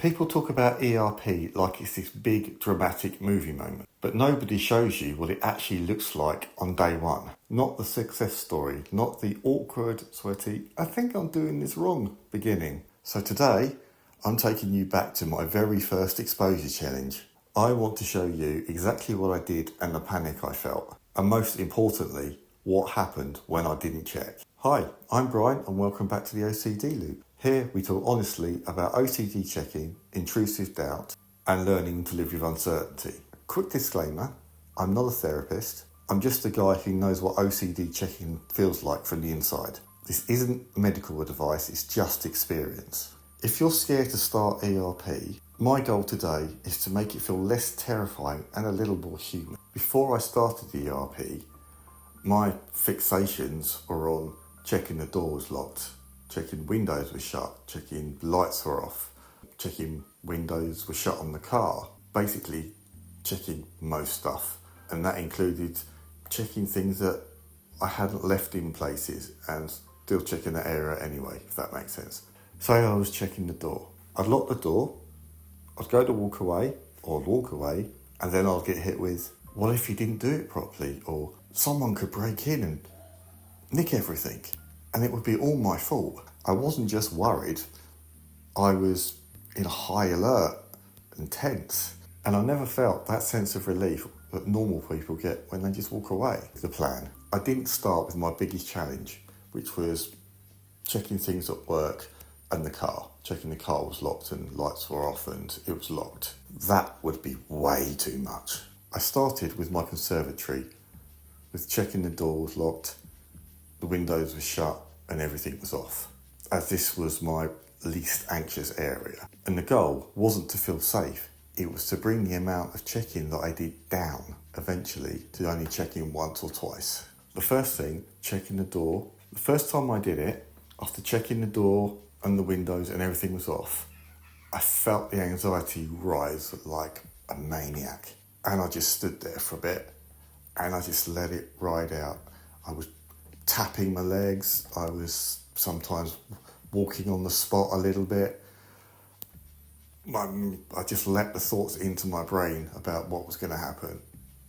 People talk about ERP like it's this big dramatic movie moment, but nobody shows you what it actually looks like on day one. Not the success story, not the awkward, sweaty, I think I'm doing this wrong beginning. So today, I'm taking you back to my very first exposure challenge. I want to show you exactly what I did and the panic I felt, and most importantly, what happened when I didn't check. Hi, I'm Brian and welcome back to the OCD Loop. Here we talk honestly about OCD checking, intrusive doubt, and learning to live with uncertainty. Quick disclaimer, I'm not a therapist. I'm just a guy who knows what OCD checking feels like from the inside. This isn't medical advice, it's just experience. If you're scared to start ERP, my goal today is to make it feel less terrifying and a little more human. Before I started the ERP, my fixations were on checking the door was locked, checking windows were shut, checking lights were off, checking windows were shut on the car, basically checking most stuff. And that included checking things that I hadn't left in places and still checking that area anyway, if that makes sense. Say I was checking the door. I'd lock the door, I'd go to walk away, and then I'd get hit with, what if you didn't do it properly? Or someone could break in and nick everything, and it would be all my fault. I wasn't just worried, I was in a high alert and tense, and I never felt that sense of relief that normal people get when they just walk away. The plan. I didn't start with my biggest challenge, which was checking things at work and the car. Checking the car was locked and lights were off and it was locked. That would be way too much. I started with my conservatory, with checking the door was locked, the windows were shut and everything was off, as this was my least anxious area. And the goal wasn't to feel safe, it was to bring the amount of checking that I did down, eventually to only checking once or twice. The first thing, checking the door. The first time I did it, after checking the door and the windows and everything was off, I felt the anxiety rise like a maniac. And I just stood there for a bit and I just let it ride out. I was tapping my legs, I was sometimes walking on the spot a little bit. I just let the thoughts into my brain about what was going to happen.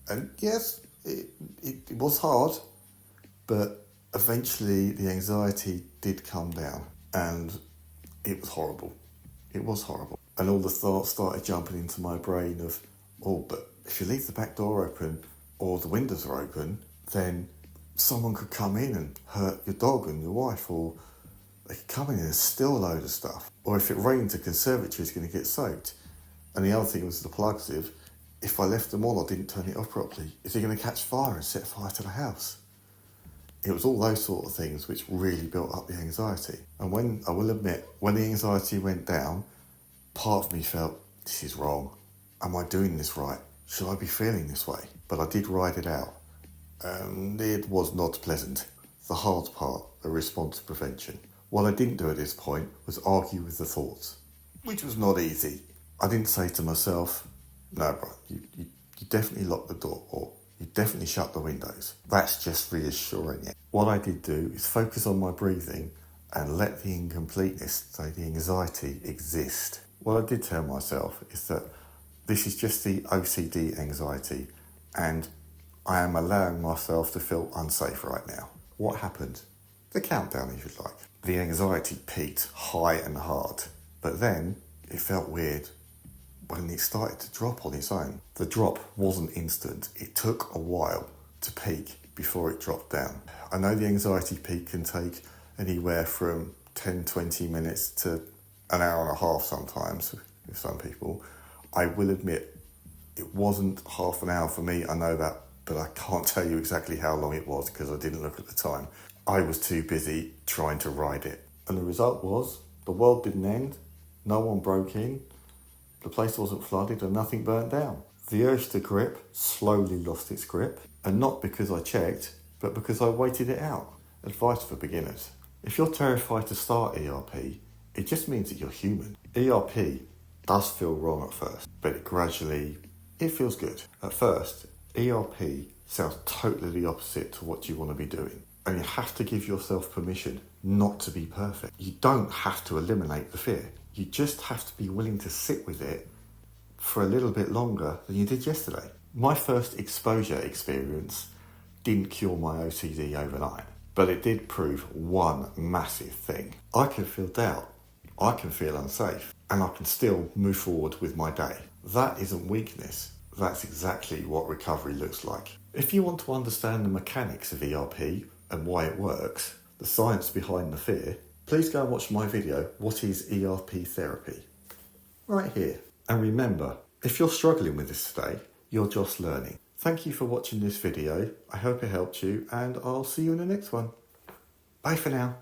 And yes, it was hard, but eventually the anxiety did calm down and it was horrible. It was horrible. And all the thoughts started jumping into my brain of, oh, but if you leave the back door open or the windows are open, then someone could come in and hurt your dog and your wife, or they could come in and steal a load of stuff. Or if it rains, the conservatory is going to get soaked. And the other thing was the plugs. If I left them on or didn't turn it off properly, is it going to catch fire and set fire to the house? It was all those sort of things which really built up the anxiety. And when, I will admit, when the anxiety went down, part of me felt, this is wrong. Am I doing this right? Should I be feeling this way? But I did ride it out. And it was not pleasant. The hard part, the response prevention. What I didn't do at this point was argue with the thoughts, which was not easy. I didn't say to myself, no, bro, you definitely locked the door, or you definitely shut the windows. That's just reassuring it. What I did do is focus on my breathing and let the incompleteness, so the anxiety, exist. What I did tell myself is that this is just the OCD anxiety and I am allowing myself to feel unsafe right now. What happened? The countdown, if you like. The anxiety peaked high and hard, but then it felt weird when it started to drop on its own. The drop wasn't instant. It took a while to peak before it dropped down. I know the anxiety peak can take anywhere from 10-20 minutes to an hour and a half sometimes with some people. I will admit it wasn't half an hour for me, I know that, but I can't tell you exactly how long it was because I didn't look at the time. I was too busy trying to ride it. And the result was, the world didn't end, no one broke in, the place wasn't flooded and nothing burnt down. The urge to grip slowly lost its grip, and not because I checked, but because I waited it out. Advice for beginners. If you're terrified to start ERP, it just means that you're human. ERP does feel wrong at first, but it feels good. At first, ERP sounds totally the opposite to what you want to be doing. And you have to give yourself permission not to be perfect. You don't have to eliminate the fear. You just have to be willing to sit with it for a little bit longer than you did yesterday. My first exposure experience didn't cure my OCD overnight, but it did prove one massive thing. I can feel doubt, I can feel unsafe, and I can still move forward with my day. That isn't weakness. That's exactly what recovery looks like. If you want to understand the mechanics of ERP and why it works, the science behind the fear, please go and watch my video, What is ERP Therapy? Right here. And remember, if you're struggling with this today, you're just learning. Thank you for watching this video. I hope it helped you, and I'll see you in the next one. Bye for now.